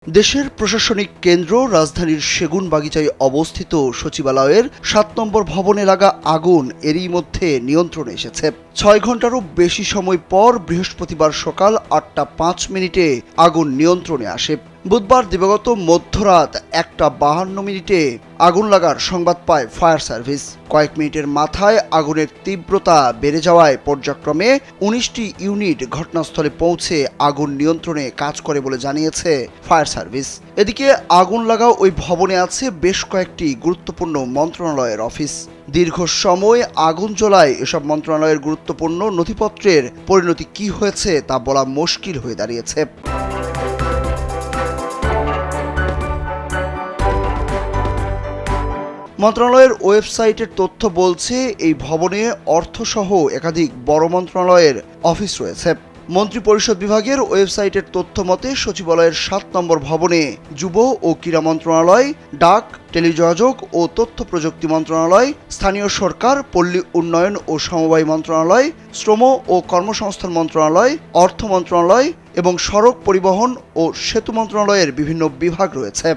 দেশের প্রশাসনিক কেন্দ্র রাজধানীর সেগুনবাগিচায় অবস্থিত সচিবালয়ের ৭ নম্বর ভবনে লাগা আগুন এরই মধ্যে নিয়ন্ত্রণে এসেছে। ৬ ঘন্টারও বেশি সময় পর বৃহস্পতিবার সকাল ৮টা ৫ মিনিটে আগুন নিয়ন্ত্রণে আসে। বুধবার দিবাগত মধ্যরাত ১টা ৫২ মিনিটে আগুন লাগার সংবাদ পায় ফায়ার সার্ভিস। কয়েক মিনিটের মাথায় আগুনের তীব্রতা বেড়ে যাওয়ায় পর্যায়ক্রমে ১৯টি ইউনিট ঘটনাস্থলে পৌঁছে আগুন নিয়ন্ত্রণে কাজ করে বলে জানিয়েছে ফায়ার সার্ভিস। এদিকে আগুন লাগা ওই ভবনে আছে বেশ কয়েকটি গুরুত্বপূর্ণ মন্ত্রণালয়ের অফিস। দীর্ঘ সময় আগুন জ্বলায় এসব মন্ত্রণালয়ের গুরুত্বপূর্ণ নথিপত্রের পরিণতি কি হয়েছে তা বলা মুশকিল হয়ে দাঁড়িয়েছে। মন্ত্রণালয়ের ওয়েবসাইটের তথ্য বলছে, এই ভবনে অর্থসহ একাধিক বড় মন্ত্রণালয়ের অফিস রয়েছে। মন্ত্রিপরিষদ বিভাগের ওয়েবসাইটের তথ্য মতে সচিবালয়ের ৭ নম্বর ভবনে যুব ও ক্রীড়া মন্ত্রণালয়, ডাক, টেলিযোগাযোগ ও তথ্য প্রযুক্তি মন্ত্রণালয়, স্থানীয় সরকার, পল্লী উন্নয়ন ও সমবায় মন্ত্রণালয়, শ্রম ও কর্মসংস্থান মন্ত্রণালয়, অর্থ মন্ত্রণালয় এবং সড়ক পরিবহন ও সেতু মন্ত্রণালয়ের বিভিন্ন বিভাগ রয়েছে।